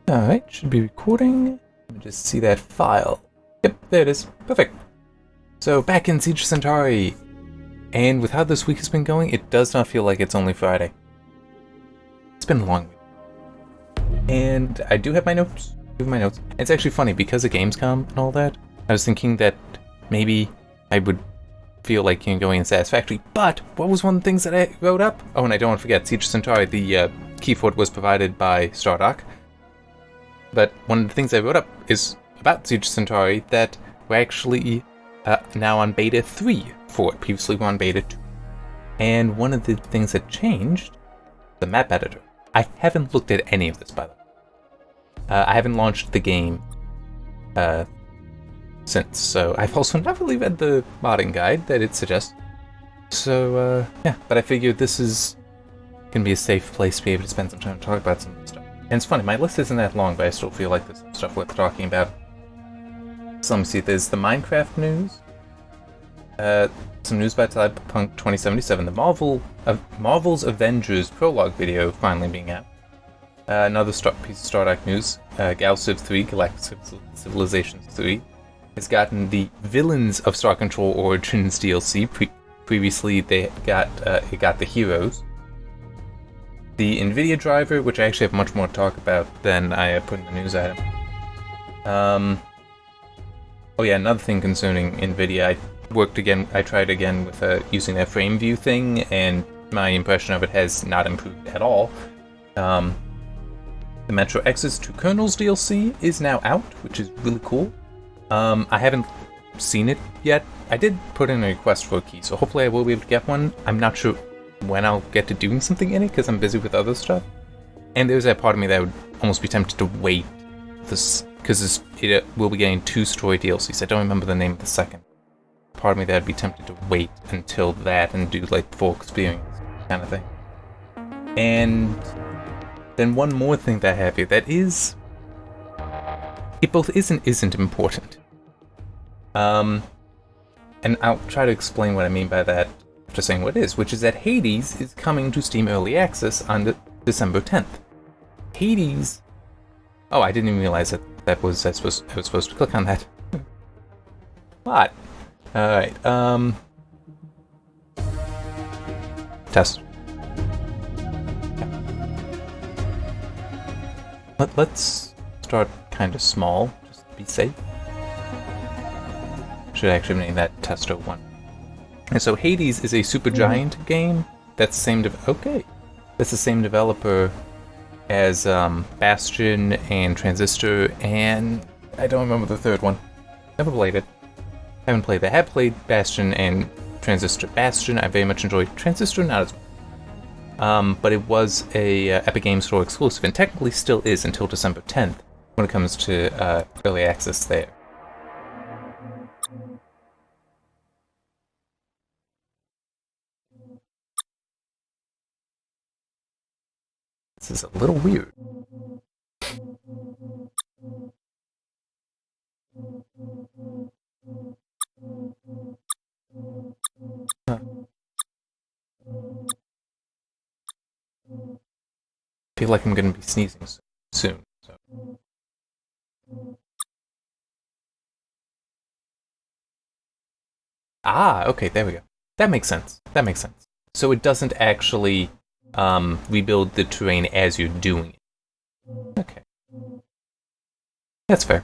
Alright, should be recording. Let me just see that file. Yep, there it is. Perfect. So, back in Siege of Centauri. And with how this week has been going, it does not feel like it's only Friday. It's been a long week. And I do have my notes. It's actually funny, because of Gamescom and all that, I was thinking that maybe I would feel like going in Satisfactory. But, what was one of the things that I wrote up? Oh, and I don't want to forget, Siege of Centauri, the key fort was provided by Stardock. But one of the things I wrote up is about Siege of Centauri that we're actually now on beta 3 for it. Previously we were on beta 2. And one of the things that changed, the map editor. I haven't looked at any of this, by the way. I haven't launched the game since, so I've also not really read the modding guide that it suggests. So, yeah, but I figured this is going to be a safe place to be able to spend some time to talk about some of this stuff. And it's funny, my list isn't that long, but I still feel like there's some stuff worth talking about. So let me see, there's the Minecraft news, some news about Cyberpunk 2077, the Marvel's Avengers prologue video finally being out, another piece of Stardock news, Galciv 3, Galactic Civilizations 3, has gotten the Villains of Star Control Origins DLC. Previously, it got the heroes. The NVIDIA driver, which I actually have much more to talk about than I put in the news item. Oh yeah, another thing concerning NVIDIA, I tried again with using their frame view thing, and my impression of it has not improved at all. The Metro Exodus 2 Kernels DLC is now out, which is really cool. I haven't seen it yet. I did put in a request for a key, so hopefully I will be able to get one. I'm not sure when I'll get to doing something in it, because I'm busy with other stuff. And there's that part of me that would almost be tempted to wait, because it will be getting 2 story DLCs. I don't remember the name of the second. Part of me that would be tempted to wait until that and do like full experience kind of thing. And then one more thing that I have here that is, it both is and isn't important. And I'll try to explain what I mean by that after saying what it is, which is that Hades is coming to Steam Early Access on December 10th. Hades... Oh, I didn't even realize I was supposed to click on that. What? Alright, test. Let's start kind of small, just to be safe. Should actually name that Testo 1. And so Hades is a Supergiant game. That's the same developer as Bastion and Transistor, and I don't remember the third one. Never played it. Haven't played that. I have played Bastion and Transistor. Bastion I very much enjoyed. Transistor not as well. But it was a Epic Games Store exclusive, and technically still is until December 10th when it comes to early access there. This is a little weird. Huh. I feel like I'm going to be sneezing soon. So. Ah, okay, there we go. That makes sense. So it doesn't actually rebuild the terrain as you're doing it. Okay. That's fair.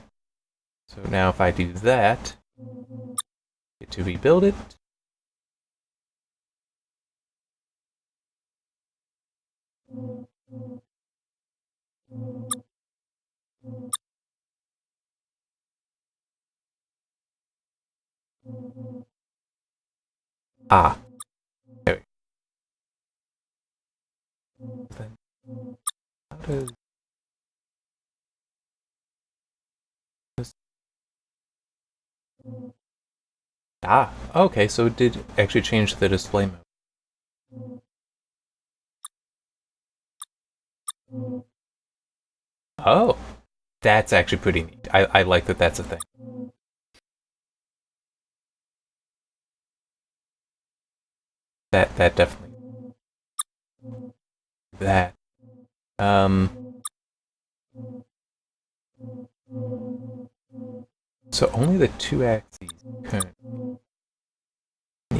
So now if I do that, get to rebuild it. Ah. There we go. Then how does this... Ah, okay, so it did actually change the display mode. Oh, that's actually pretty neat. I like that that's a thing. That definitely... That. So only the 2 axes currently can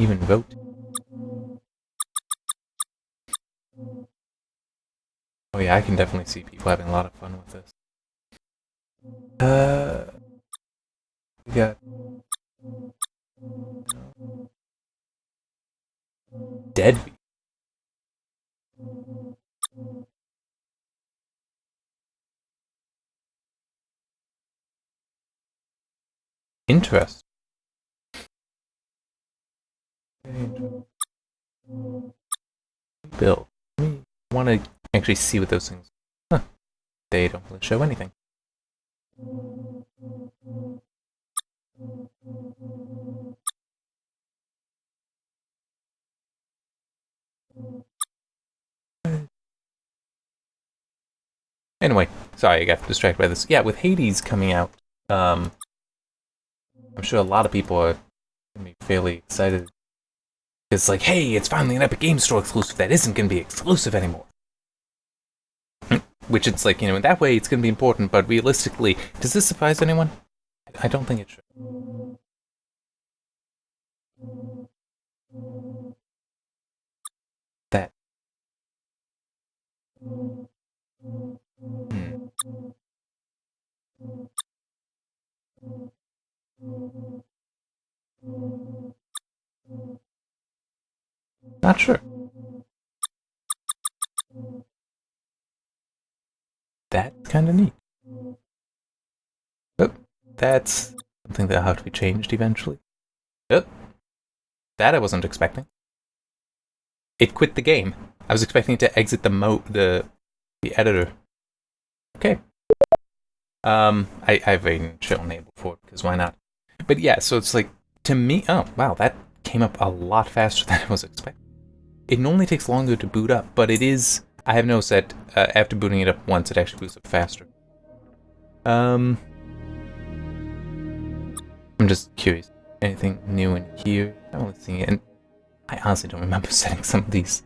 even vote. Oh yeah, I can definitely see people having a lot of fun with this. We got Deadbeat. Interesting. Bill. I want to actually see what those things are. Huh. They don't really show anything. Anyway, sorry I got distracted by this. Yeah, with Hades coming out, I'm sure a lot of people are going to be fairly excited. It's like, hey, it's finally an Epic Games Store exclusive that isn't going to be exclusive anymore. Which it's like, in that way it's going to be important, but realistically, does this surprise anyone? I don't think it should. That. Not sure. That's kind of neat. Oh, that's something that'll have to be changed eventually. Oh, that I wasn't expecting. It quit the game. I was expecting it to exit the editor. Okay. I have a chill enabled for it, because why not? But yeah, so it's like, to me, oh, wow, that came up a lot faster than I was expecting. It normally takes longer to boot up, but it is, I have noticed that after booting it up once, it actually boots up faster. I'm just curious. Anything new in here? I'm only seeing it, and I honestly don't remember setting some of these.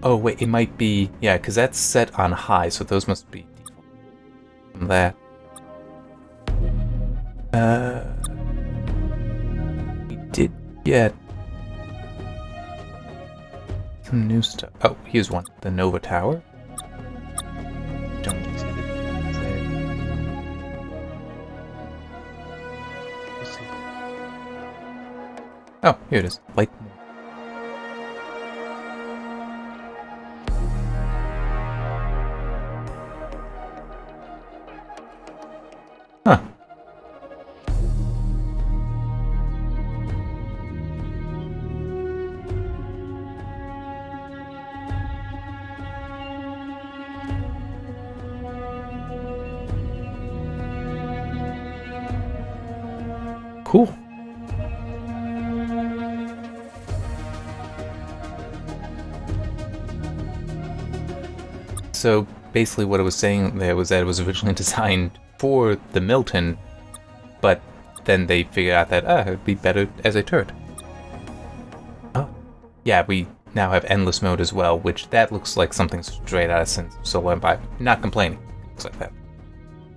Oh, wait, it might be, yeah, because that's set on high, so those must be default. From that. We did get some new stuff. Oh, here's one. The Nova Tower. Don't see it. Oh, here it is. Light. Huh. Cool. So basically what I was saying there was that it was originally designed for the Milton, but then they figured out that, it would be better as a turret. Oh. Yeah, we now have endless mode as well, which that looks like something straight out of Solar Empire. Not complaining. Looks like that.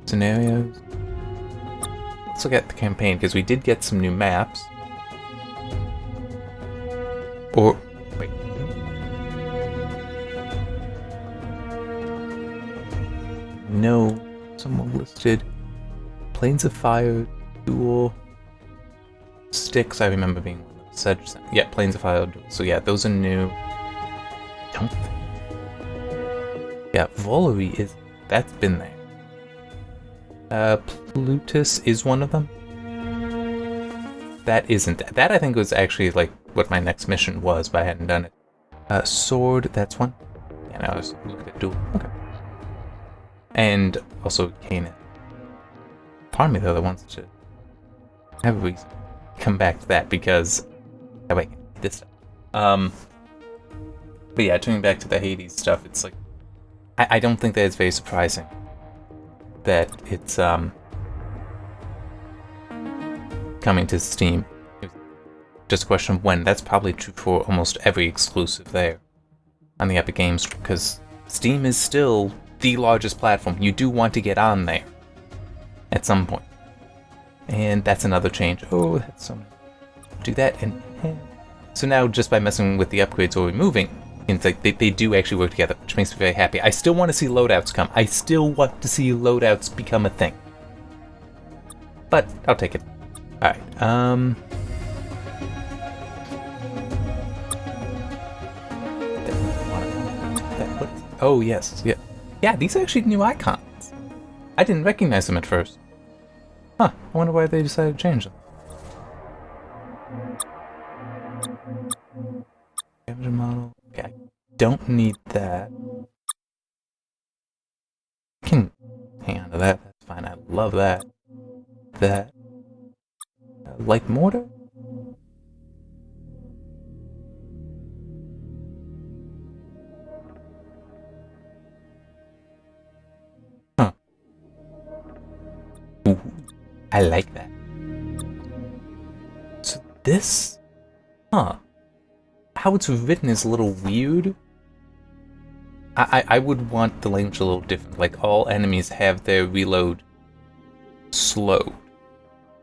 Scenarios. Let's look at the campaign, because we did get some new maps. Or, wait. No, someone listed. Planes of Fire, Duel, Sticks, I remember being one of those. Yeah, Planes of Fire, Duel. So yeah, those are new. Don't think. Yeah, Valerie is, that's been there. Plutus is one of them. That isn't. That I think was actually like what my next mission was, but I hadn't done it. Sword, that's one. Yeah, now I was looking at Duel. Okay. And also Kanan. Part of me though that wants to have a reason to come back to that, because that way I can do this stuff. But yeah, turning back to the Hades stuff, it's like I don't think that it's very surprising that it's coming to Steam. It's just a question of when. That's probably true for almost every exclusive there on the Epic Games, because Steam is still the largest platform. You do want to get on there at some point. And that's another change. Oh, that's some. Do that and so now just by messing with the upgrades or removing, it's like they do actually work together, which makes me very happy. I still want to see loadouts come. I still want to see loadouts become a thing. But I'll take it. Alright, oh yes, yeah. Yeah, these are actually new icons. I didn't recognize them at first. Huh, I wonder why they decided to change them. Scavenger model. Okay, I don't need that. I can hang on to that, that's fine. I love that. That. Light mortar? Huh. Ooh, I like that. So this? Huh. How it's written is a little weird. I would want the language a little different. Like, all enemies have their reload slowed.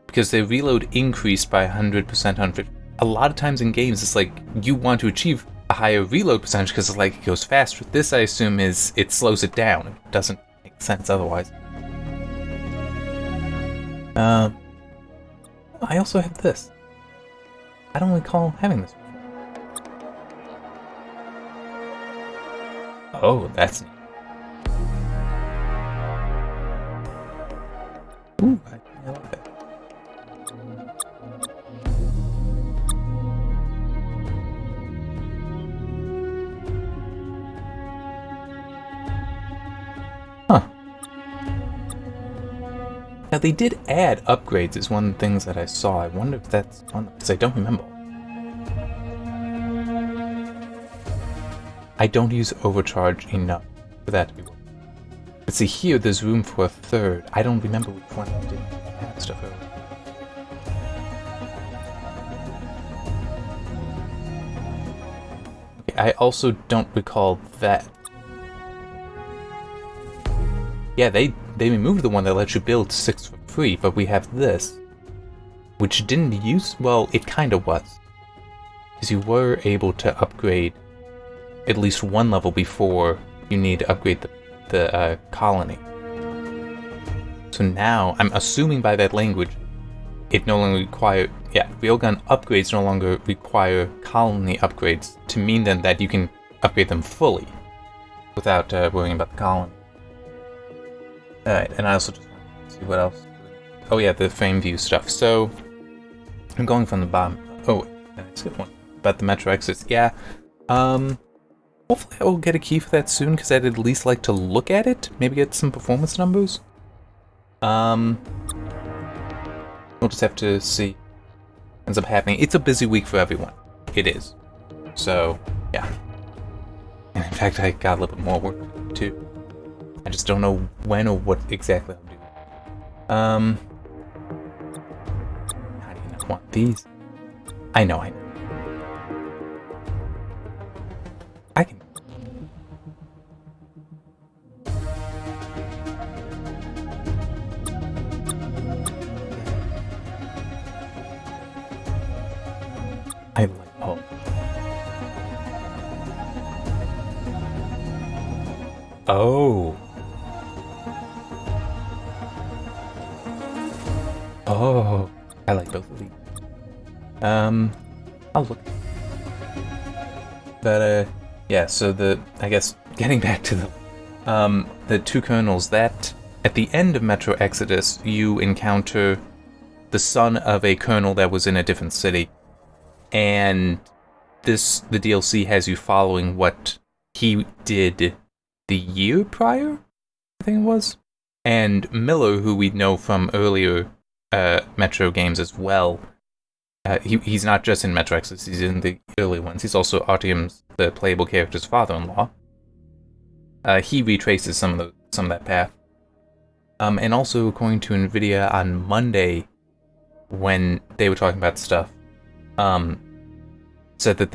Because their reload increased by 100%, 150%. A lot of times in games, it's like, you want to achieve a higher reload percentage because it's like it goes faster. This, I assume, is it slows it down. It doesn't make sense otherwise. I also have this. I don't recall having this before. Oh, that's neat. Ooh, I like that. Huh. Now they did add upgrades is one of the things that I saw. I wonder if that's on them, because I don't remember. I don't use overcharge enough for that to be worth it. But see here, there's room for a third. I don't remember which one I didn't add stuff earlier. Okay, I also don't recall that. Yeah, they removed the one that lets you build 6 for free, but we have this, which didn't use, well, it kind of was. Because you were able to upgrade at least one level before you need to upgrade the colony. So now, I'm assuming by that language, it no longer require, railgun upgrades no longer require colony upgrades, to mean then that you can upgrade them fully without worrying about the colony. Alright, and I also just want to see what else. Oh yeah, the frame view stuff. So, I'm going from the bottom. Oh, wait, I skipped one. About the Metro exits, yeah. Hopefully I will get a key for that soon, because I'd at least like to look at it. Maybe get some performance numbers. We'll just have to see what ends up happening. It's a busy week for everyone. It is. So, yeah. And in fact, I got a little bit more work to do, too. I just don't know when or what exactly I'll do. How do you not want these? I know. I can. I like home. Oh. Oh. I like both of these. I'll look. But, yeah, so I guess, getting back to the two colonels, that, at the end of Metro Exodus, you encounter the son of a colonel that was in a different city. And the DLC has you following what he did the year prior, I think it was. And Miller, who we know from earlier Metro games as well, he's not just in Metro Exodus, he's in the early ones. He's also Artyom's, the playable character's father-in-law. He retraces some of that path. And also, according to NVIDIA on Monday, when they were talking about stuff, said that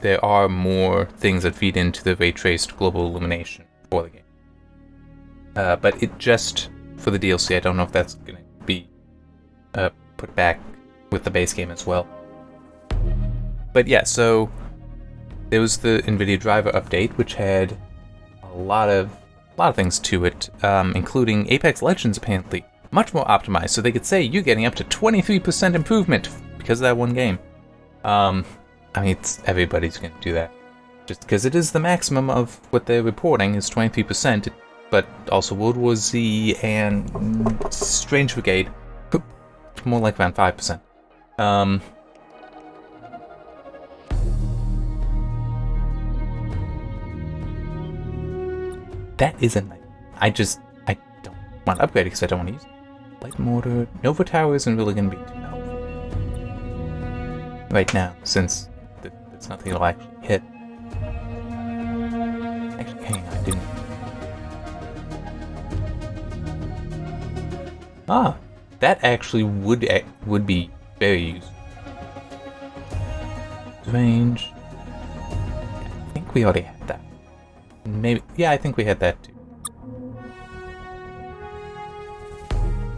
there are more things that feed into the ray-traced global illumination for the game. but it just for the DLC. I don't know if that's going to be put back with the base game as well. But yeah, so there was the NVIDIA driver update, which had a lot of things to it, including Apex Legends apparently much more optimized, so they could say you're getting up to 23% improvement because of that one game. I mean, everybody's going to do that, just because it is the maximum of what they're reporting is 23%, but also World War Z and Strange Brigade, more like around 5%. That isn't. I don't want to upgrade it because I don't want to use it. Light mortar. Nova Tower isn't really going to be too helpful right now, since it's nothing that'll actually hit. Actually, hang on, I didn't. Ah, that actually would be very useful. Range. I think we already had that. Maybe, yeah, I think we had that too.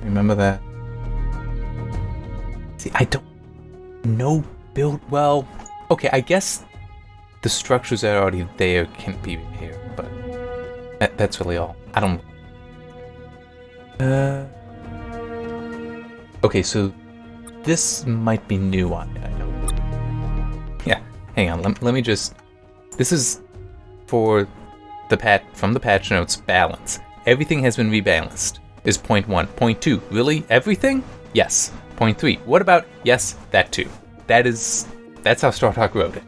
Remember that? See, I don't know build well. Okay, I guess the structures that are already there can be repaired, but that's really all. I don't. Okay, so this might be new on it. I don't. Yeah, hang on. Let me just. This is for the from the patch notes. Balance. Everything has been rebalanced. Is point 1. Point 2. Really? Everything? Yes. Point 3. What about? Yes, that too. That's how Stardock wrote it.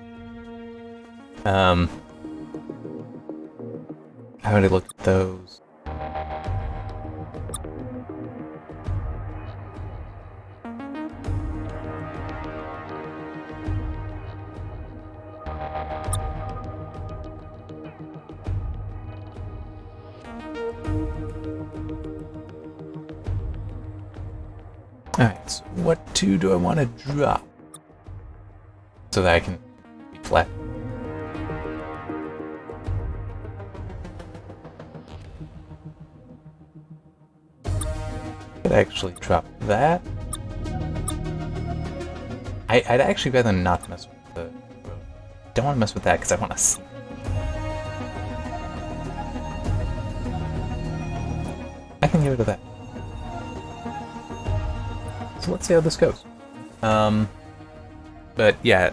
I already looked at those. Alright, so what 2 do I want to drop? So that I can be flat. Could actually drop that. I'd actually rather not mess with the road. Don't want to mess with that because I want to see. I can get rid of that. So let's see how this goes. But yeah,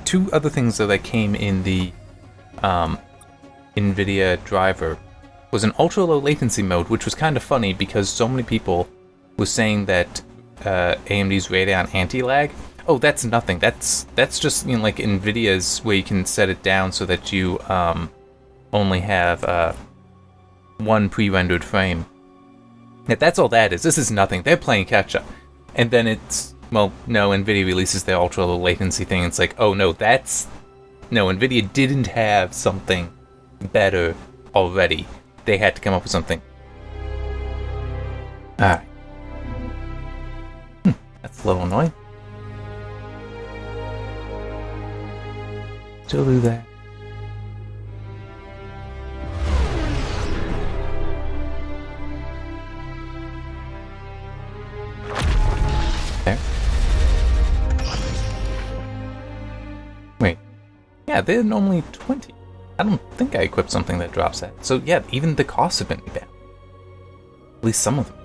two other things that came in the NVIDIA driver was an ultra low latency mode, which was kind of funny because so many people were saying that AMD's Radeon anti-lag. Oh, that's nothing. That's just like NVIDIA's where you can set it down so that you only have one pre-rendered frame. That's all that is. This is nothing. They're playing catch-up. And then it's, well, no, NVIDIA releases their ultra-low latency thing. It's like, oh, no, no, NVIDIA didn't have something better already. They had to come up with something. Alright. That's a little annoying. Still do that. There. Wait. Yeah, they're normally 20. I don't think I equipped something that drops that. So yeah, even the costs have been bad. At least some of them.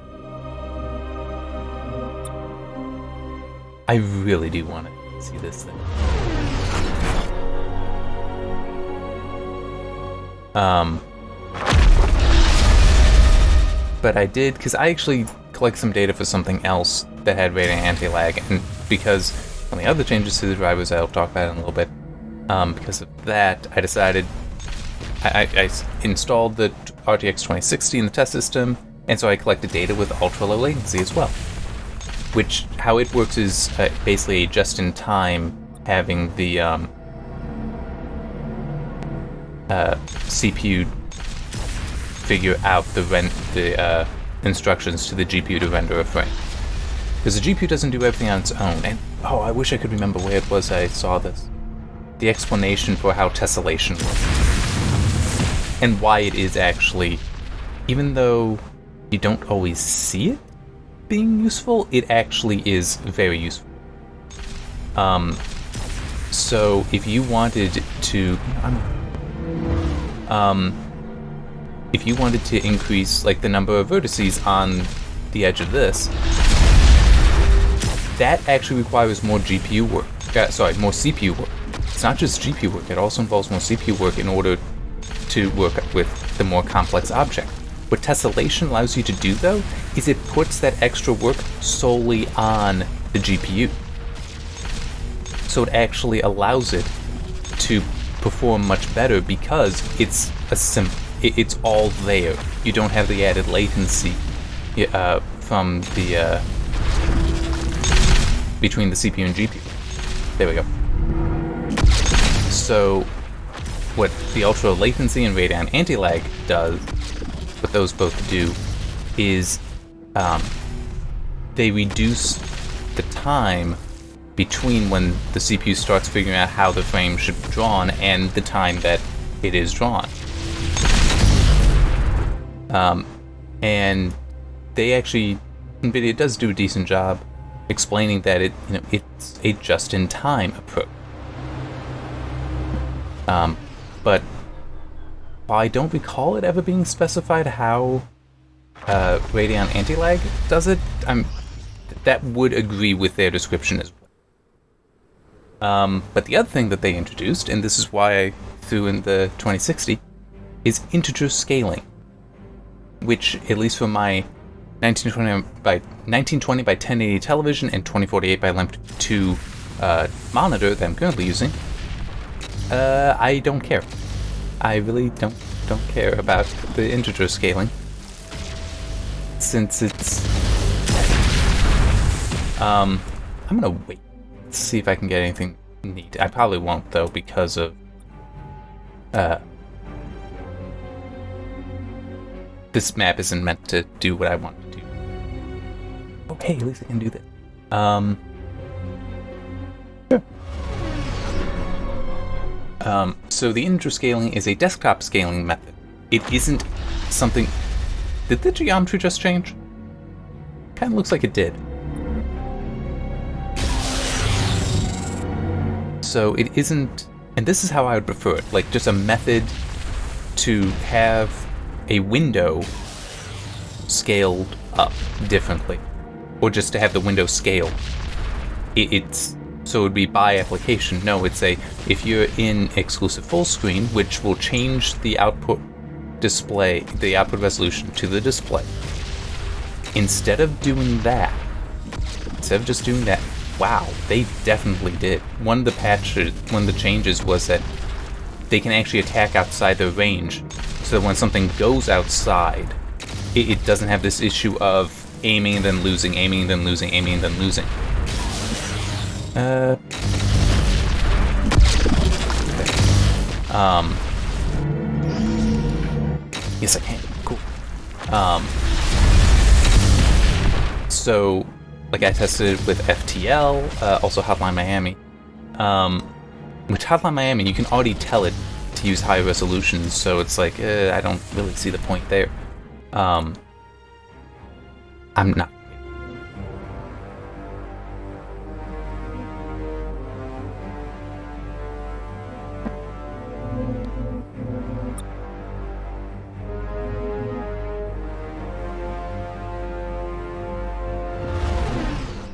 I really do want to see this thing. But I did, because I actually collect some data for something else that had Radeon anti-lag, and because on the other changes to the drivers I'll talk about in a little bit, because of that, I decided I installed the RTX 2060 in the test system, and so I collected data with ultra-low latency as well. Which, how it works is basically just-in-time having the CPU figure out the instructions to the GPU to render a frame. Because the GPU doesn't do everything on its own, and oh, I wish I could remember where it was I saw this. The explanation for how tessellation works. And why it is actually even though you don't always see it being useful, it actually is very useful. So if you wanted to, if you wanted to increase like the number of vertices on the edge of this, that actually requires more GPU work. More CPU work. It's not just GPU work, it also involves more CPU work in order to work with the more complex object. What tessellation allows you to do, though, is it puts that extra work solely on the GPU. So it actually allows it to perform much better because it's it's all there. You don't have the added latency from the between the CPU and GPU. There we go. So what the ultra latency and Radeon anti-lag does, what those both do, is they reduce the time between when the CPU starts figuring out how the frame should be drawn and the time that it is drawn. And they actually, NVIDIA does do a decent job explaining that it's a just-in-time approach. But while I don't recall it ever being specified how Radeon anti-lag does it, that would agree with their description as well. But the other thing that they introduced, and this is why I threw in the 2060, is integer scaling, which, at least for my 1920 by 1080 television and 2048 by 1152 monitor that I'm currently using, I don't care. I really don't care about the integer scaling, since it's I'm gonna wait. Let's see if I can get anything neat. I probably won't, though, because of this map isn't meant to do what I want to do. Okay, at least I can do that. Sure. So the integer scaling is a desktop scaling method. It isn't something... Did the geometry just change? Kind of looks like it did. So it isn't... And this is how I would prefer it. Like, just a method to have a window scaled up differently. Or just to have the window scale. So it would be by application. No, it's if you're in exclusive full screen, which will change the output display, the output resolution to the display. Instead of just doing that, wow, they definitely did. One of the changes was that they can actually attack outside their range, so that when something goes outside, it doesn't have this issue of aiming and then losing, aiming and then losing, aiming and then losing. Okay. Yes, I can. Cool. So, like, I tested it with FTL, also Hotline Miami. With Hotline Miami, you can already tell it to use high resolution, so it's like, I don't really see the point there. I'm not.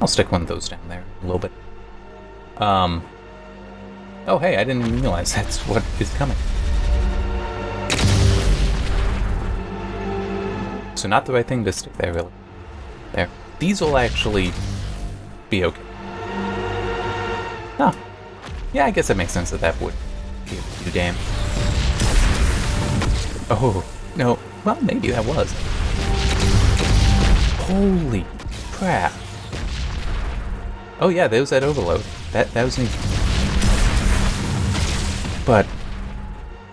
I'll stick one of those down there a little bit. Oh hey, I didn't even realize that's what is coming. So not the right thing to stick there, really. There. These will actually be okay. Huh. Yeah, I guess it makes sense that would be able to do damage. Oh, no. Well, maybe that was. Holy crap. Oh yeah, there was that overload. That was neat. But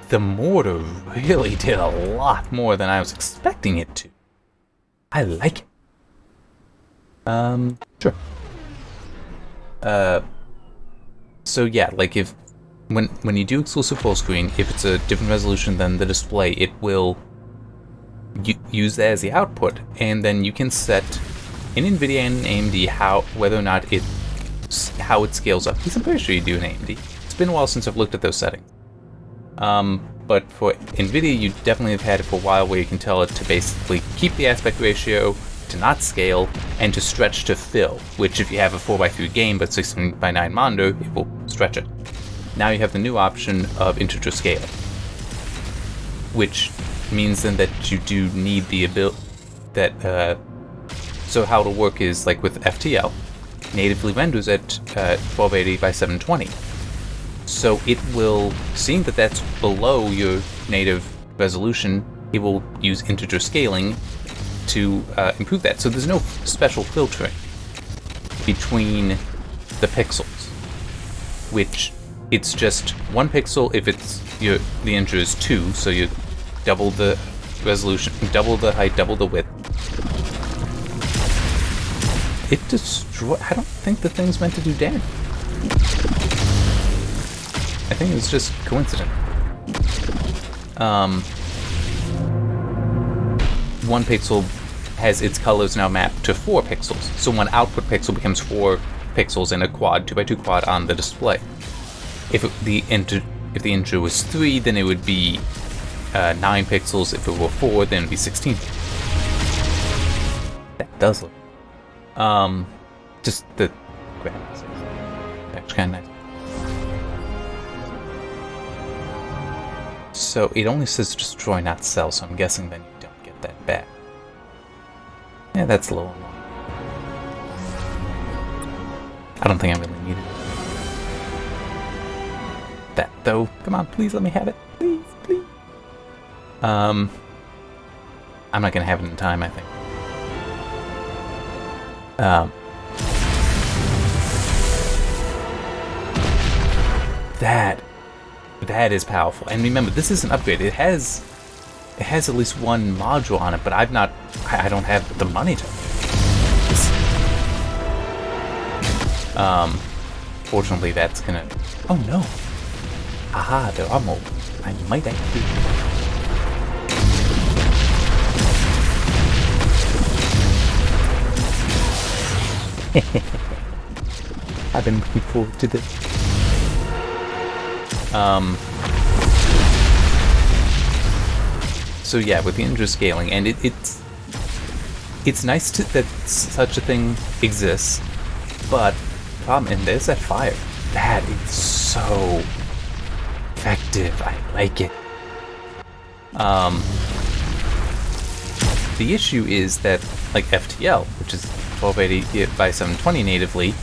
the mortar really did a lot more than I was expecting it to. I like it. Sure. So yeah, like when you do exclusive full screen, if it's a different resolution than the display, it will use that as the output, and then you can set in NVIDIA and AMD whether or not how it scales up. Because I'm pretty sure you do in AMD. It's been a while since I've looked at those settings. But for NVIDIA, you definitely have had it for a while, where you can tell it to basically keep the aspect ratio, to not scale, and to stretch to fill, which if you have a 4x3 game but 16:9 monitor, it will stretch it. Now you have the new option of integer scaling, which means then that you do need the ability that, so how it'll work is like with FTL, natively renders at 1280 by 720. So it will, seeing that that's below your native resolution, it will use integer scaling to improve that. So there's no special filtering between the pixels, which it's just 1 pixel if it's the integer is 2, so you double the resolution, double the height, double the width. It I don't think the thing's meant to do damage. I think it was just coincident. 1 pixel has its colors now mapped to 4 pixels. So one output pixel becomes 4 pixels in a quad, 2x2 quad on the display. If the integer was 3, then it would be 9 pixels. If it were 4, then it would be 16. That does look. Just the graphics. That's kind of nice. So it only says destroy, not sell, so I'm guessing then you don't get that back. Yeah, that's a little long. I don't think I really need it. That though, come on, please let me have it. Please, please. I'm not gonna have it in time, I think. That is powerful. And remember, this is an upgrade. It has at least one module on it, but I don't have the money to. Fortunately, that's gonna. Oh no! Aha, there are more. I might actually. I've been looking forward to this. So yeah, with the integer scaling, and it's nice that such a thing exists, but the problem, and there's that fire. That is so effective. I like it. The issue is that, like FTL, which is 1280 by 720 natively,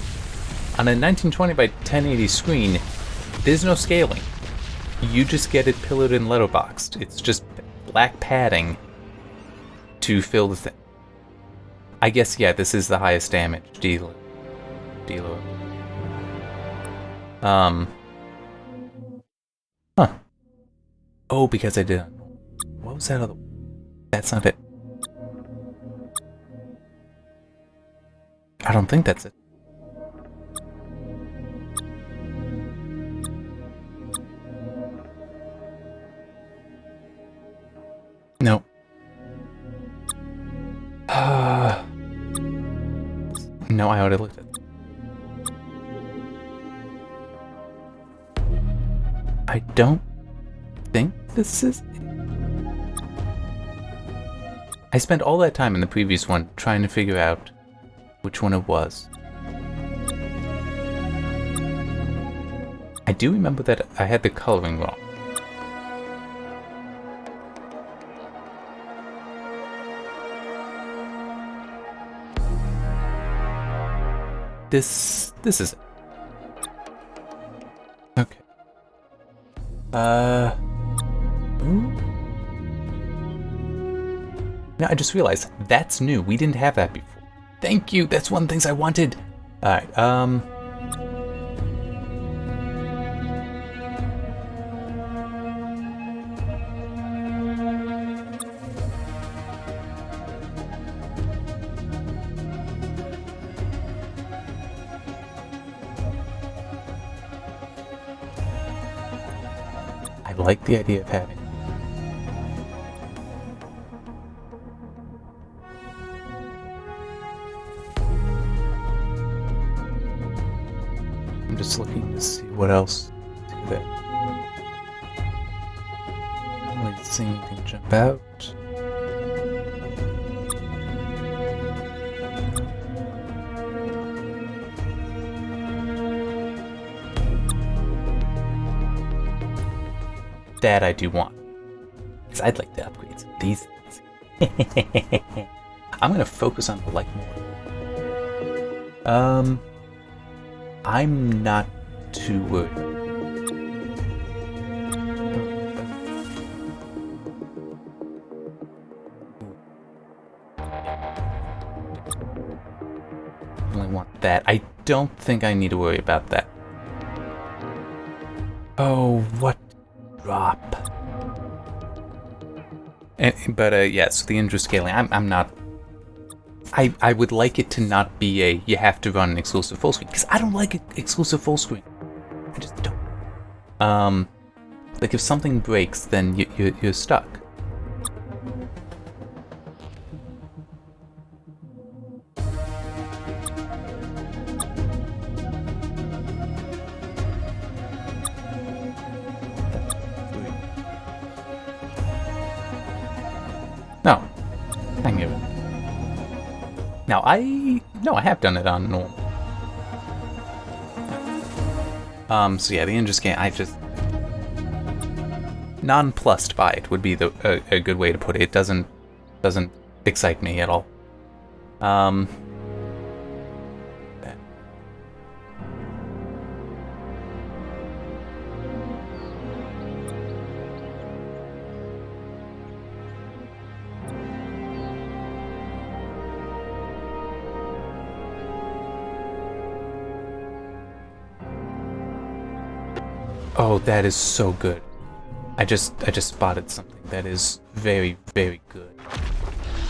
on a 1920 by 1080 screen, there's no scaling. You just get it pillared and letterboxed. It's just black padding to fill the thing. I guess, yeah, this is the highest damage dealer. Huh. Oh, because I did. What was that other? That's not it. I don't think that's it. No. No, I already looked at it. I don't think this is it. I spent all that time in the previous one trying to figure out which one it was. I do remember that I had the coloring wrong. This is it. Okay. Now I just realized that's new. We didn't have that before. Thank you. That's one of the things I wanted. All right. I like the idea of having. just looking to see what else to there. I don't really see anything jump out. That I do want. Because I'd like to upgrade some of these things. I'm going to focus on the light more. I'm not too worried. I only want that. I don't think I need to worry about that. Oh, what drop? But yeah, so the injury scaling, I'm not... I would like it to not be a, you have to run an exclusive full screen, because I don't like exclusive full screen. I just don't. Like if something breaks, then you're stuck. No, hang it. Now I have done it on normal. So yeah, the engine scan, I just nonplussed by it would be a good way to put it. It doesn't excite me at all. Oh, that is so good. I just spotted something that is very, very good.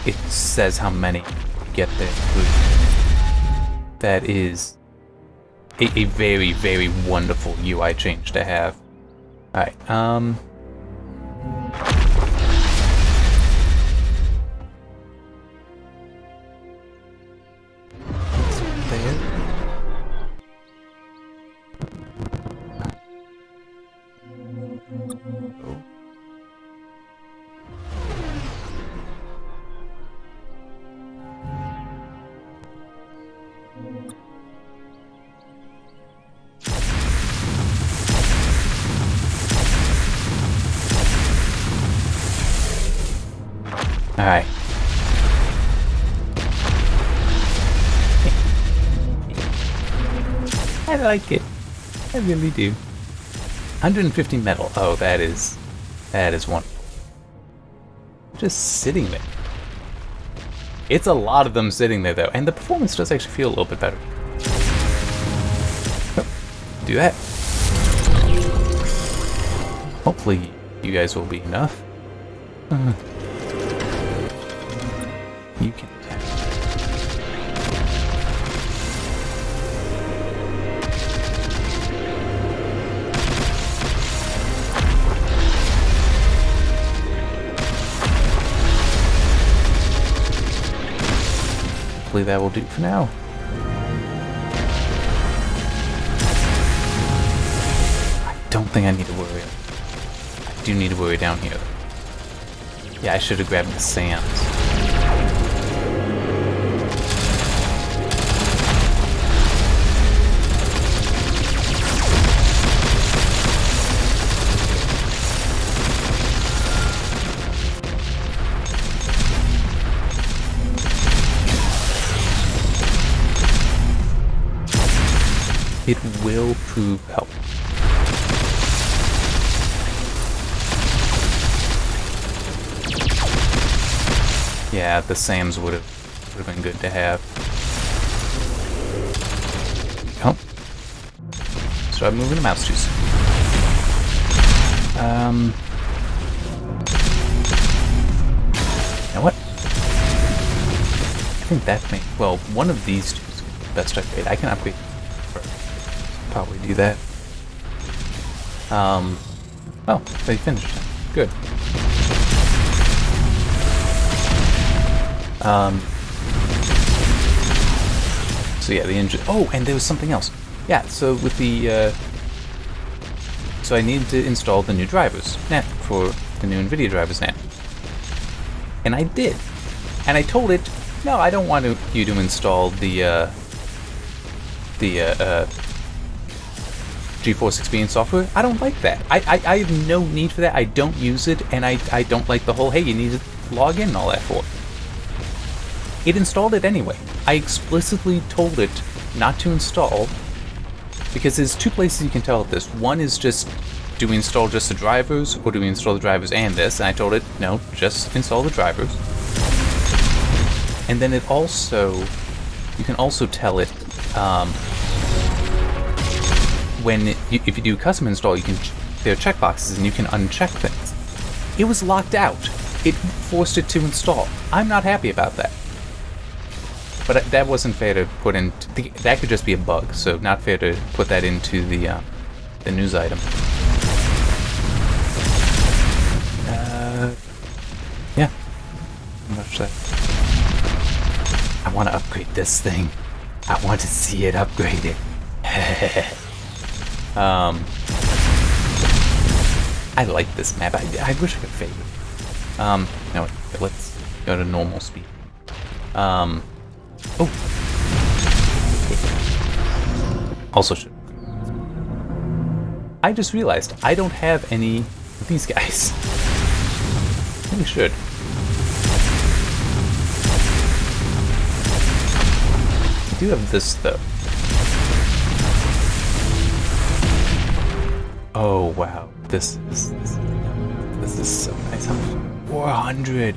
It says how many get there. That is a very, very wonderful UI change to have. Alright, there. Alright. I like it. I really do. 150 metal. Oh, that is wonderful. Just sitting there. It's a lot of them sitting there though, and the performance does actually feel a little bit better. Oh, do that. Hopefully you guys will be enough. You can attack. Hopefully that will do for now. I don't think I need to worry. I do need to worry down here. Yeah, I should have grabbed the sands. It will prove helpful. Yeah, the SAMs would have been good to have. Oh. Start moving the mouse juice. You know what? I think that may... Well, one of these two is the best upgrade. I can upgrade first. Probably do that. Oh, they finished it. Good. So yeah, the engine... Oh, and there was something else. yeah, so with the, so I needed to install the new drivers for the new NVIDIA drivers now. And I did. And I told it, no, I don't want you to install the GeForce Experience software. I don't like that. I have no need for that. I don't use it, and I don't like the whole, hey, you need to log in and all that for it. It installed it anyway. I explicitly told it not to install, because there's two places you can tell it this. One is just, do we install just the drivers, or do we install the drivers and this? And I told it, no, just install the drivers. And then it also, you can also tell it, if you do custom install, there are checkboxes and you can uncheck things. It was locked out. It forced it to install. I'm not happy about that. But that wasn't fair to put in. That could just be a bug, so not fair to put that into the news item. Yeah. Much that. I want to upgrade this thing. I want to see it upgraded. I like this map. I wish I could fade it. No, let's go to normal speed. Oh. Also should. I just realized I don't have any of these guys. Maybe should. I do have this though. Oh wow, this is so nice. How much? 400.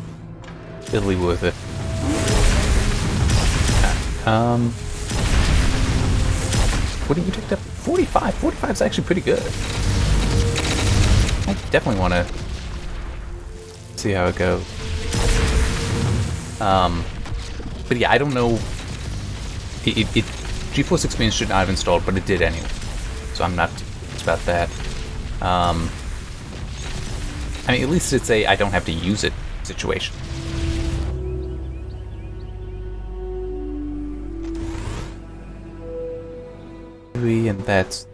Totally worth it. What did you pick up? 45. 45 is actually pretty good. I definitely want to see how it goes. But yeah, I don't know. GeForce Experience should not have installed, but it did anyway. So I'm not about that. I mean, at least it's a I don't have to use it situation. Three, and that's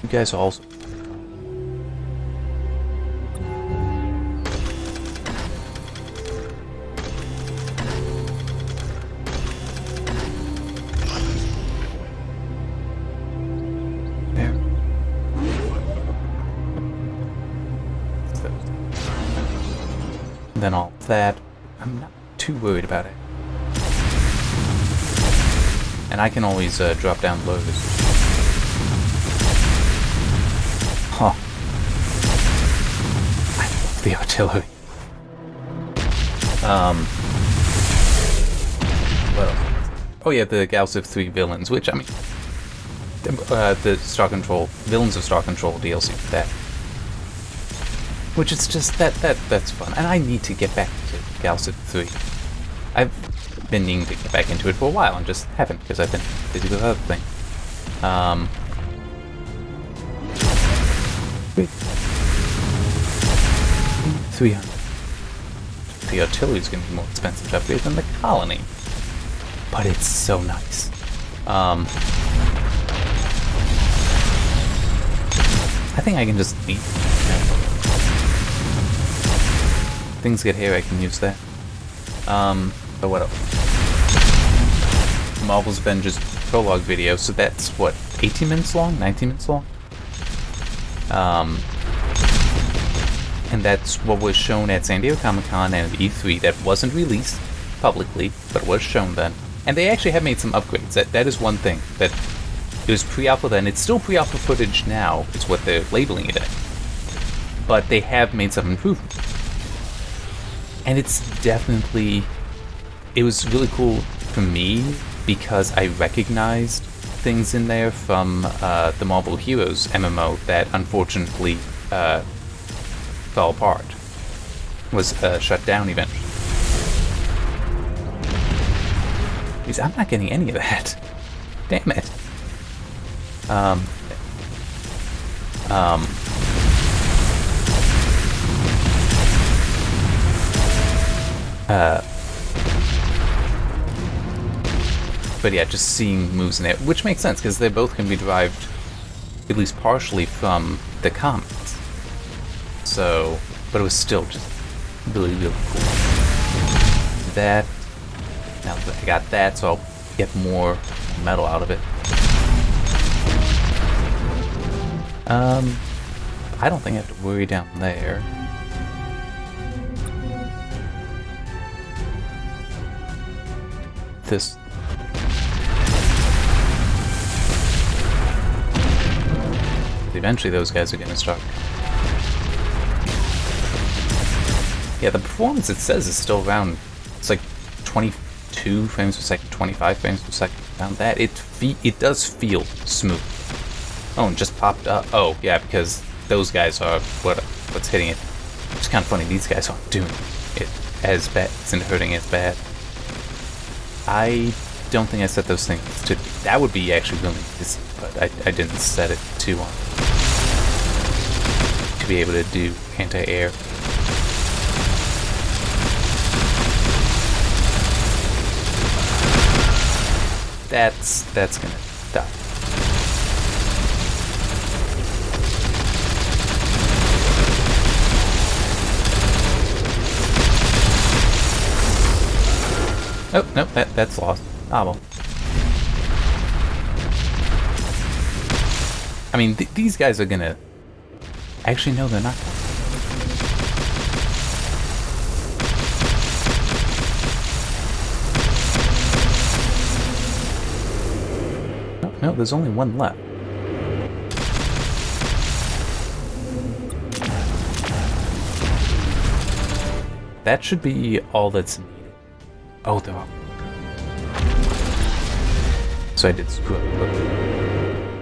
you guys are also then all that. I'm not too worried about it. And I can always drop down lows. Huh. I love the artillery. What else? Oh yeah, the Gauss of 3 villains, which, I mean, the Star Control, Villains of Star Control DLC, that. Which is just, that's fun. And I need to get back to Gauss of 3. I've been needing to get back into it for a while and just haven't because I've been busy with other things. Wait. 300. The artillery is going to be more expensive to upgrade than the colony, but it's so nice. I think I can just leave. Things get here, I can use that. But what else? Marvel's Avengers prologue video, so that's what, 18 minutes long? 19 minutes long? And that's what was shown at San Diego Comic-Con and E3 that wasn't released publicly, but was shown then. And they actually have made some upgrades. That is one thing. That it was pre-alpha then. It's still pre-alpha footage now, is what they're labeling it as. But they have made some improvements. And it's definitely... It was really cool for me because I recognized things in there from the Marvel Heroes MMO that unfortunately fell apart. Was shut down eventually. Because I'm not getting any of that. Damn it. But yeah, just seeing moves in there, which makes sense, because they both can be derived, at least partially, from the comics. So, but it was still just really, really cool. That, now that I got that, so I'll get more metal out of it. I don't think I have to worry down there. This. Eventually those guys are gonna start. Yeah, the performance it says is still around, it's like 22 frames per second, 25 frames per second. Around that, it does feel smooth. Oh, and just popped up. Oh, yeah, because those guys are what's hitting it. It's kind of funny, these guys aren't doing it as bad, isn't hurting as bad. I don't think I set those things to, that would be actually really easy, but I didn't set it to be able to do anti-air. That's gonna die. Oh, nope, that's lost. Ah, well. I mean, these guys are gonna... Actually, no, they're not. No, there's only one left. That should be all that's needed. Oh, there are. So I did screw up.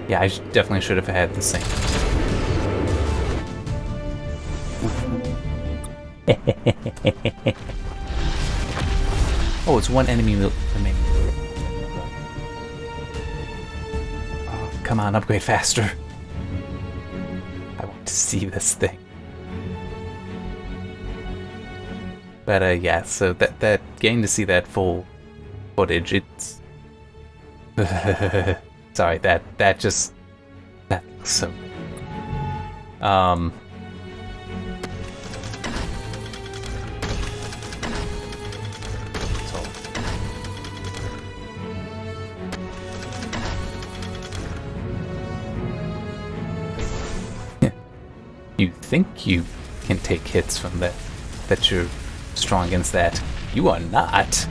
Yeah, I definitely should have had the same. Oh, it's one enemy remaining. Oh, come on, upgrade faster. I want to see this thing. But yeah, so that getting to see that full footage, it's sorry, that looks so you think you can take hits from that you're strong against that. You are not.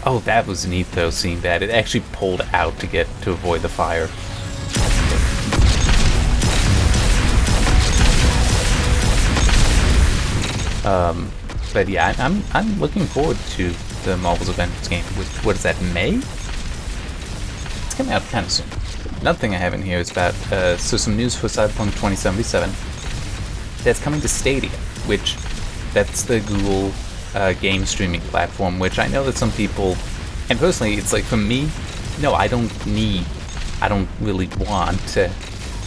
Oh, that was neat though, seeing that. It actually pulled out to avoid the fire. But yeah, I'm looking forward to the Marvel's Avengers game. What is that, May? It's coming out kind of soon. Another thing I have in here is about so some news for Cyberpunk 2077. That's coming to Stadia, which that's the Google game streaming platform, which I know that some people, and personally, it's like for me, no, I don't really want to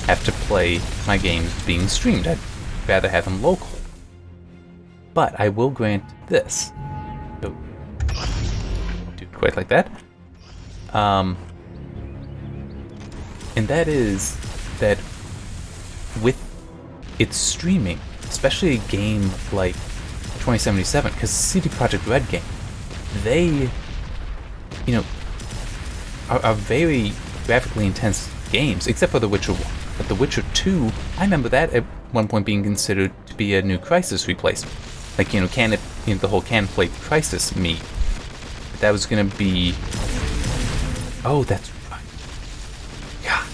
have to play my games being streamed. I'd rather have them local. But I will grant this. Oh, don't do it quite like that. And that is that with its streaming, especially a game like 2077, because CD Projekt Red game, they, are very graphically intense games, except for The Witcher 1. But The Witcher 2, I remember that at one point being considered to be a new Crysis replacement. Like, can it, the whole can play Crysis me. That was gonna be... Oh, that's right. God.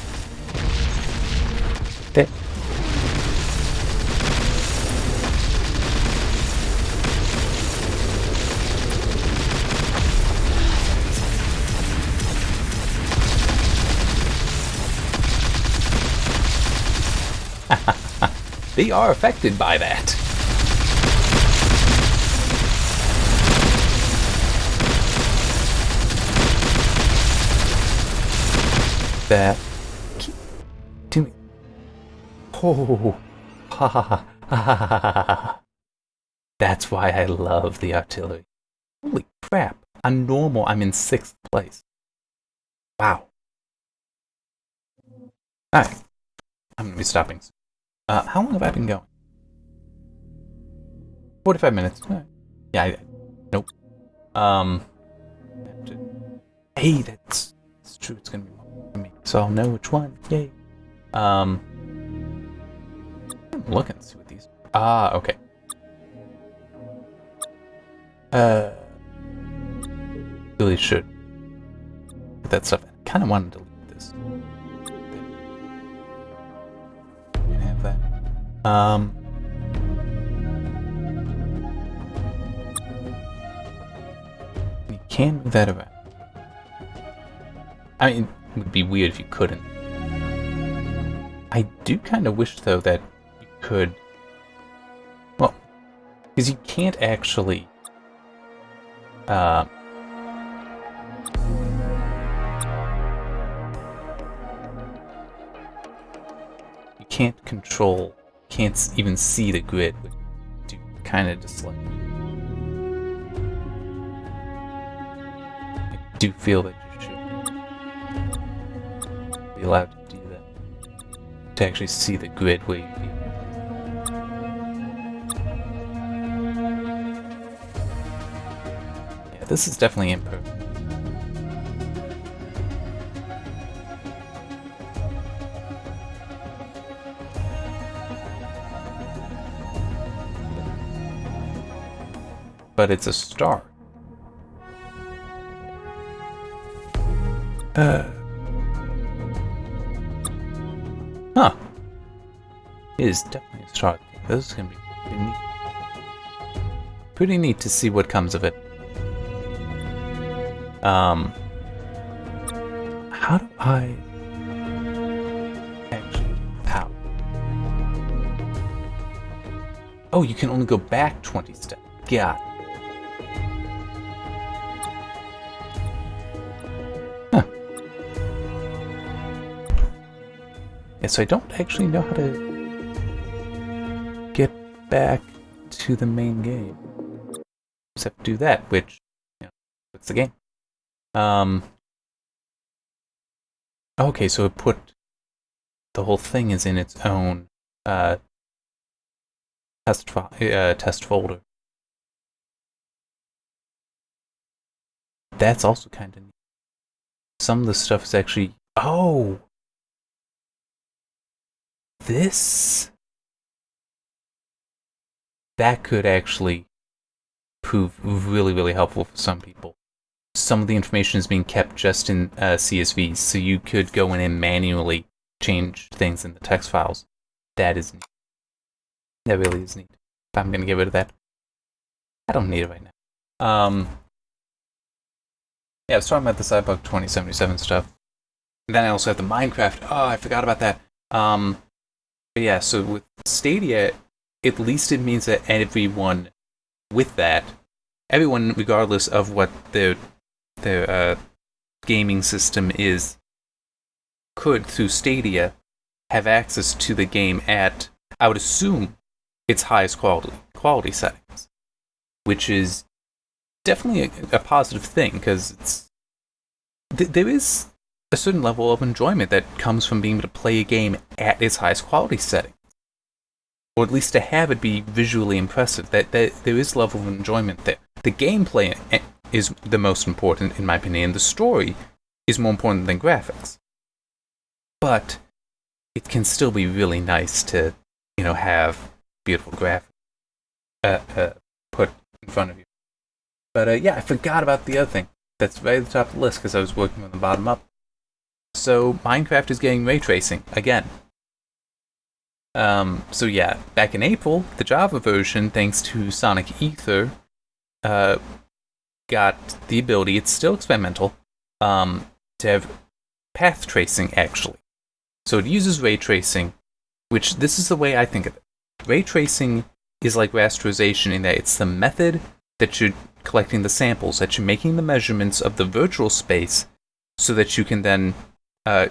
That... They are affected by that. That to me. Oh, ha ha ha ha ha ha ha. That's why I love the artillery. Holy crap! On normal, I'm in 6th place. Wow. Alright. I'm gonna be stopping soon. How long have I been going? 45 minutes. Yeah, nope. Hey, that's true. It's gonna be more for me, so I'll know which one. Yay. Look and see what these. Okay. Really should put that stuff. I kind of want to delete this. Can have that. You can move that around. I mean, it would be weird if you couldn't. I do kind of wish, though, that you could. Well, because you can't actually. You can't control, can't even see the grid, which I do kind of dislike. I do feel that you should be allowed to do that. To actually see the grid where you be. Yeah, this is definitely imperfect. But it's a star. Huh. It is definitely a star. This is gonna be pretty neat. Pretty neat to see what comes of it. How do I actually how? Oh, you can only go back 20 steps. Got it. Yeah, so I don't actually know how to get back to the main game. Just have to do that, which, you know, it's the game. Okay, so it put the whole thing is in its own test folder. That's also kind of neat. Some of the stuff is actually this that could actually prove really, really helpful for some people. Some of the information is being kept just in CSVs, so you could go in and manually change things in the text files. That is neat. That really is neat. I'm gonna get rid of that. I don't need it right now. Yeah, I was talking about the Cyberpunk 2077 stuff. And then I also have the Minecraft. Oh, I forgot about that. But yeah, so with Stadia, at least it means that everyone with that, everyone regardless of what their gaming system is, could, through Stadia, have access to the game at, I would assume, its highest quality settings. Which is definitely a positive thing, because there is a certain level of enjoyment that comes from being able to play a game at its highest quality setting, or at least to have it be visually impressive. That there is a level of enjoyment there. The gameplay is the most important, in my opinion. The story is more important than graphics, but it can still be really nice to, have beautiful graphics put in front of you. But yeah, I forgot about the other thing that's right at the top of the list because I was working from the bottom up. So Minecraft is getting ray tracing again. So yeah, back in April, the Java version, thanks to Sonic Ether, got the ability, it's still experimental, to have path tracing actually. So it uses ray tracing, which this is the way I think of it. Ray tracing is like rasterization in that it's the method that you're collecting the samples, that you're making the measurements of the virtual space so that you can then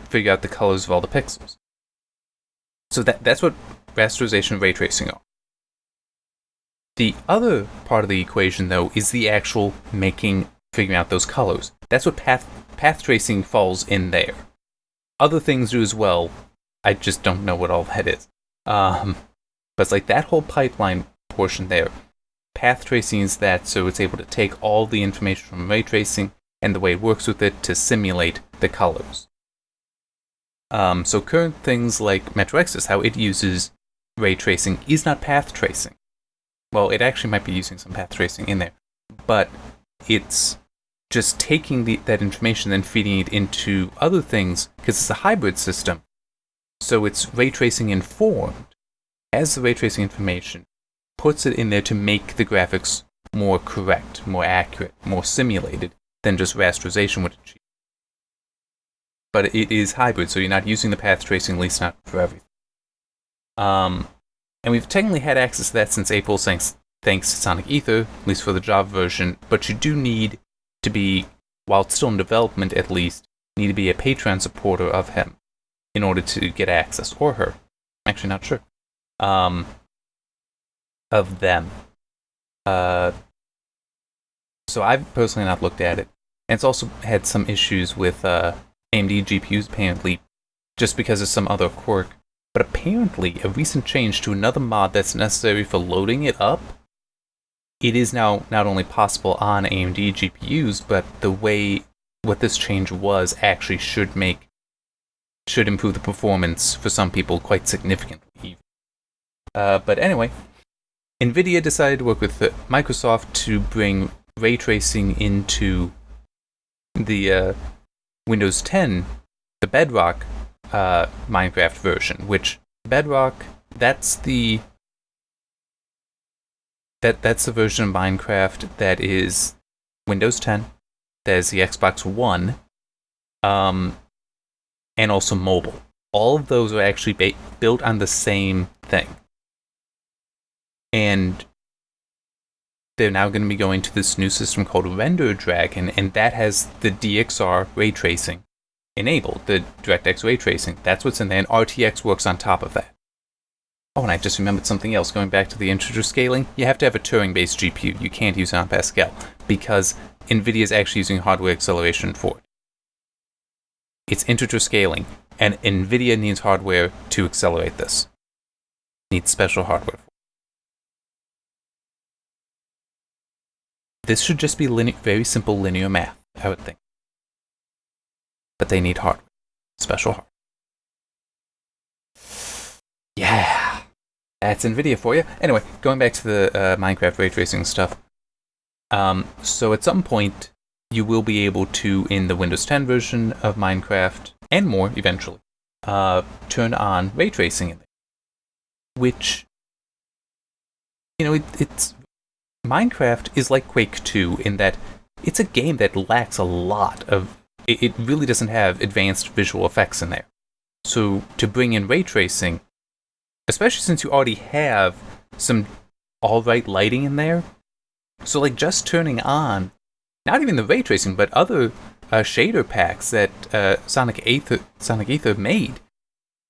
figure out the colors of all the pixels. So that's what rasterization and ray tracing are. The other part of the equation, though, is the actual making figuring out those colors. That's what path tracing falls in there. Other things do as well. I just don't know what all that is. But it's like that whole pipeline portion there. Path tracing is that, so it's able to take all the information from ray tracing and the way it works with it to simulate the colors. So current things like Metro Exodus, how it uses ray tracing, is not path tracing. Well, it actually might be using some path tracing in there, but it's just taking that information and feeding it into other things, because it's a hybrid system. So it's ray tracing informed, as the ray tracing information, puts it in there to make the graphics more correct, more accurate, more simulated than just rasterization would achieve. But it is hybrid, so you're not using the path tracing, at least not for everything. And we've technically had access to that since April, thanks to Sonic Ether, at least for the Java version, but you do need to be, while it's still in development at least, need to be a Patreon supporter of him in order to get access, or her. I'm actually not sure. Of them. So I've personally not looked at it. And it's also had some issues with AMD GPUs, apparently, just because of some other quirk. But apparently, a recent change to another mod that's necessary for loading it up, it is now not only possible on AMD GPUs, but the way what this change was actually should improve the performance for some people quite significantly. But anyway, NVIDIA decided to work with Microsoft to bring ray tracing into the Windows 10, the Bedrock Minecraft version, which Bedrock, that's the version of Minecraft that is Windows 10, that is the Xbox One, and also mobile. All of those are actually built on the same thing. And they're now going to be going to this new system called Render Dragon, and that has the DXR ray tracing enabled, the DirectX ray tracing. That's what's in there, and RTX works on top of that. Oh, and I just remembered something else. Going back to the integer scaling, you have to have a Turing-based GPU. You can't use it on Pascal, because NVIDIA is actually using hardware acceleration for it. It's integer scaling, and NVIDIA needs hardware to accelerate this. Needs special hardware for it. This should just be very simple linear math, I would think. But they need hardware. Special hardware. Yeah! That's NVIDIA for you. Anyway, going back to the Minecraft ray tracing stuff. So at some point, you will be able to, in the Windows 10 version of Minecraft, and more eventually, turn on ray tracing in there. Which, it's... Minecraft is like Quake 2 in that it's a game that lacks a lot of... It really doesn't have advanced visual effects in there. So to bring in ray tracing, especially since you already have some alright lighting in there, so like just turning on, not even the ray tracing, but other shader packs that Sonic Ether made,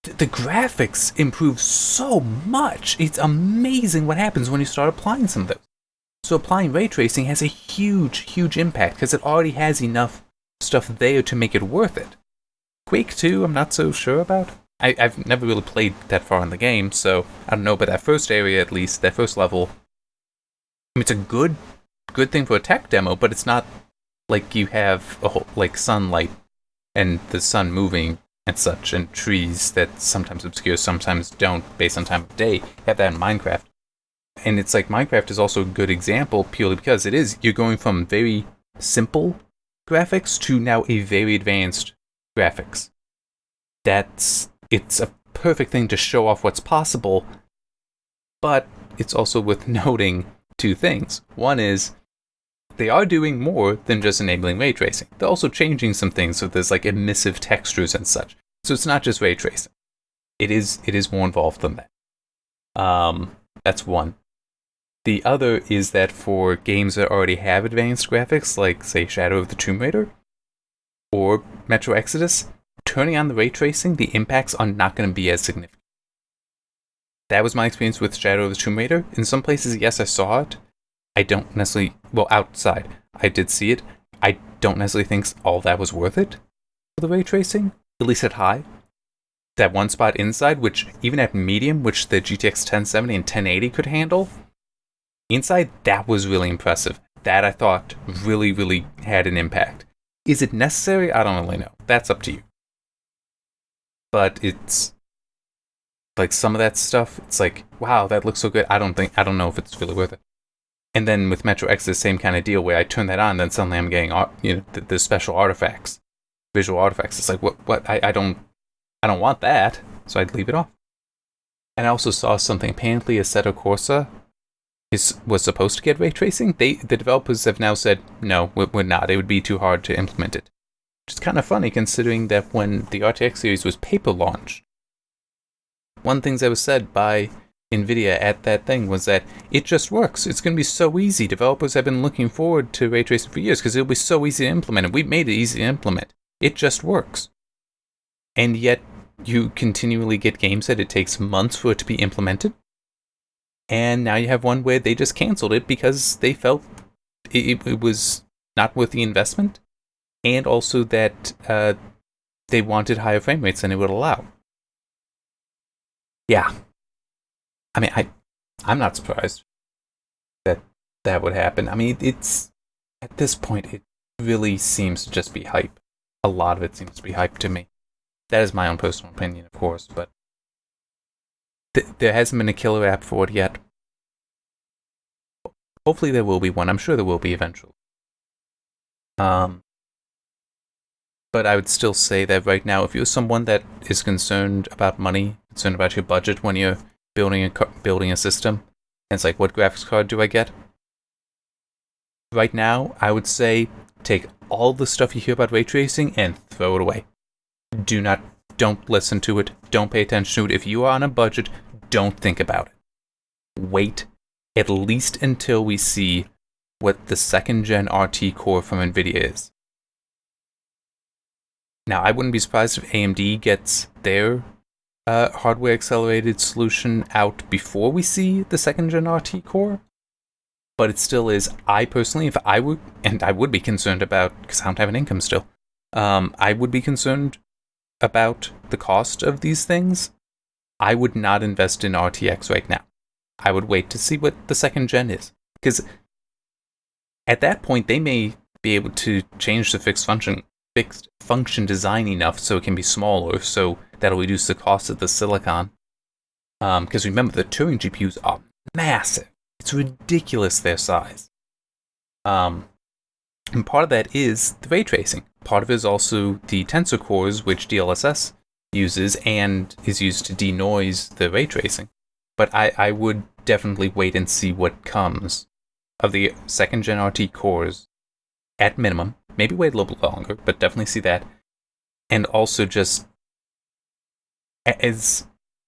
the graphics improve so much. It's amazing what happens when you start applying some of those. So applying ray tracing has a huge, huge impact because it already has enough stuff there to make it worth it. Quake 2, I'm not so sure about. I've never really played that far in the game, so I don't know, but that first area at least, that first level, I mean, it's a good thing for a tech demo, but it's not like you have a whole, like sunlight and the sun moving and such, and trees that sometimes obscure, sometimes don't, based on time of day. You have that in Minecraft. And it's like Minecraft is also a good example purely because you're going from very simple graphics to now a very advanced graphics. It's a perfect thing to show off what's possible, but it's also worth noting two things. One is, they are doing more than just enabling ray tracing. They're also changing some things, so there's like emissive textures and such. So it's not just ray tracing. It is more involved than that. That's one. The other is that for games that already have advanced graphics, like, say, Shadow of the Tomb Raider or Metro Exodus, turning on the ray tracing, the impacts are not going to be as significant. That was my experience with Shadow of the Tomb Raider. In some places, yes, I saw it. I don't necessarily... Well, outside, I did see it. I don't necessarily think all that was worth it for the ray tracing, at least at high. That one spot inside, which even at medium, which the GTX 1070 and 1080 could handle, inside, that was really impressive. That I thought really, really had an impact. Is it necessary? I don't really know. That's up to you. But it's like some of that stuff, it's like, wow, that looks so good. I don't know if it's really worth it. And then with Metro X, the same kind of deal where I turn that on, then suddenly I'm getting, the special artifacts, visual artifacts. It's like, what? I don't want that, so I'd leave it off. And I also saw something. Apparently, Assetto Corsa was supposed to get ray tracing. The developers have now said, no, we're not. It would be too hard to implement it. Which is kind of funny, considering that when the RTX series was paper launched, one of the things that was said by NVIDIA at that thing was that it just works. It's going to be so easy. Developers have been looking forward to ray tracing for years because it'll be so easy to implement. And we've made it easy to implement. It just works. And yet, you continually get games that it takes months for it to be implemented. And now you have one where they just canceled it because they felt it was not worth the investment. And also that they wanted higher frame rates than it would allow. Yeah. I mean, I'm not surprised that would happen. I mean, it's at this point, it really seems to just be hype. A lot of it seems to be hype to me. That is my own personal opinion, of course, but there hasn't been a killer app for it yet. Hopefully there will be one. I'm sure there will be eventually. But I would still say that right now, if you're someone that is concerned about money, concerned about your budget when you're building a system, and it's like, what graphics card do I get? Right now, I would say take all the stuff you hear about ray tracing and throw it away. Don't listen to it. Don't pay attention to it. If you are on a budget, don't think about it. Wait at least until we see what the second gen RT core from NVIDIA is. Now, I wouldn't be surprised if AMD gets their hardware accelerated solution out before we see the second gen RT core. But it still is, I personally, if I would, and I would be concerned about, because I don't have an income still, I would be concerned about the cost of these things. I would not invest in RTX right now. I would wait to see what the second gen is. Because at that point, they may be able to change the fixed function design enough so it can be smaller, so that'll reduce the cost of the silicon. Because remember, the Turing GPUs are massive. It's ridiculous, their size. And part of that is the ray tracing. Part of it is also the tensor cores, which DLSS uses and is used to denoise the ray tracing. But I would definitely wait and see what comes of the second gen RT cores at minimum. Maybe wait a little bit longer, but definitely see that. And also just, as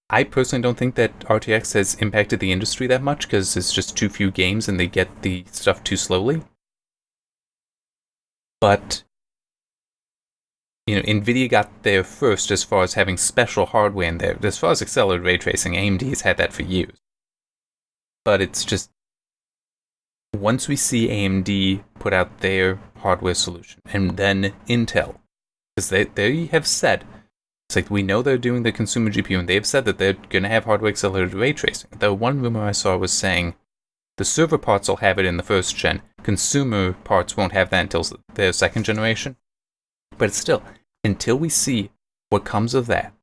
I personally don't think that RTX has impacted the industry that much because it's just too few games and they get the stuff too slowly. But, NVIDIA got there first as far as having special hardware in there. As far as accelerated ray tracing, AMD has had that for years. But it's just, once we see AMD put out their hardware solution, and then Intel, because they have said, it's like we know they're doing the consumer GPU, and they've said that they're going to have hardware accelerated ray tracing. Though one rumor I saw was saying the server parts will have it in the first gen, consumer parts won't have that until their second generation. But it's still, until we see what comes of that,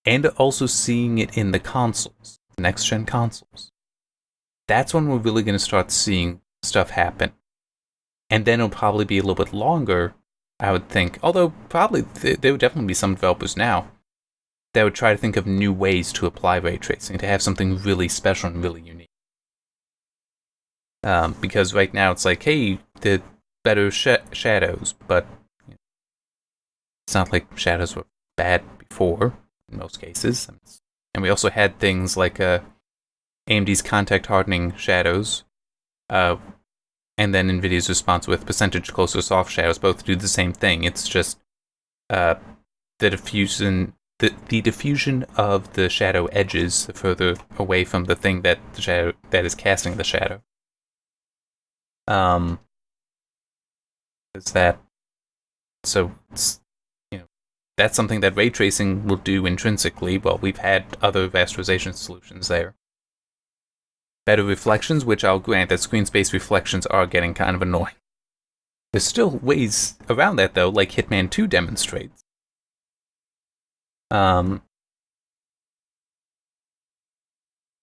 and also seeing it in the consoles, the next gen consoles, that's when we're really going to start seeing stuff happen. And then it'll probably be a little bit longer, I would think. Although, probably, there would definitely be some developers now that would try to think of new ways to apply ray tracing, to have something really special and really unique. Because right now it's like, hey, the better shadows, but it's not like shadows were bad before, in most cases. And we also had things like AMD's contact hardening shadows, and then NVIDIA's response with percentage closer soft shadows both do the same thing. It's just the diffusion of the shadow edges further away from the thing that is casting the shadow. Is that so? That's something that ray tracing will do intrinsically. Well, we've had other rasterization solutions there. Better reflections, which I'll grant that screen space reflections are getting kind of annoying. There's still ways around that, though, like Hitman 2 demonstrates. Do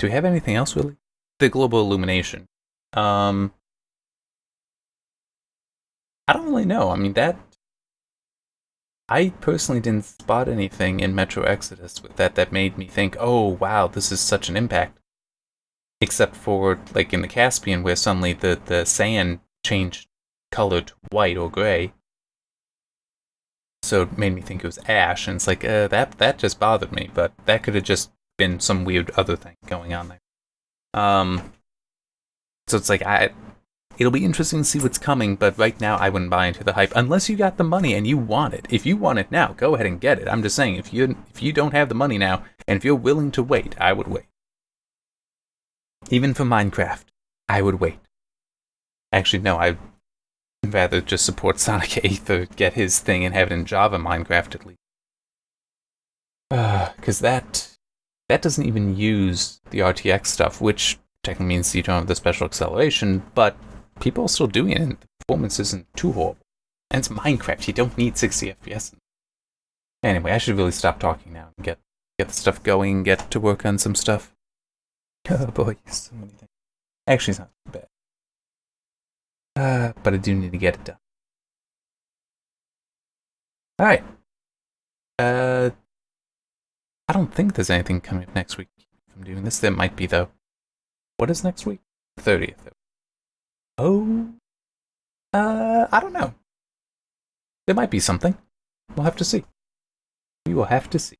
we have anything else, really? The global illumination. I don't really know. I mean, I personally didn't spot anything in Metro Exodus with that made me think, oh, wow, this is such an impact. Except for, like, in the Caspian, where suddenly the sand changed color to white or gray. So it made me think it was ash, and it's like, that just bothered me, but that could have just been some weird other thing going on there. So it's like, it'll be interesting to see what's coming, but right now I wouldn't buy into the hype unless you got the money and you want it. If you want it now, go ahead and get it. I'm just saying, if you don't have the money now, and if you're willing to wait, I would wait. Even for Minecraft, I would wait. Actually, no, I'd rather just support Sonic 8 or get his thing and have it in Java Minecraft at least. Because that doesn't even use the RTX stuff, which technically means you don't have the special acceleration, but people are still doing it, and the performance isn't too horrible. And it's Minecraft, you don't need 60 FPS. Anyway, I should really stop talking now and get the stuff going, get to work on some stuff. Oh boy, so many things. Actually, it's not too bad. But I do need to get it done. Alright. I don't think there's anything coming up next week from doing this. There might be, though. What is next week? 30th. Oh. I don't know. There might be something. We'll have to see. We will have to see.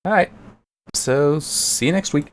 Alright. So, see you next week.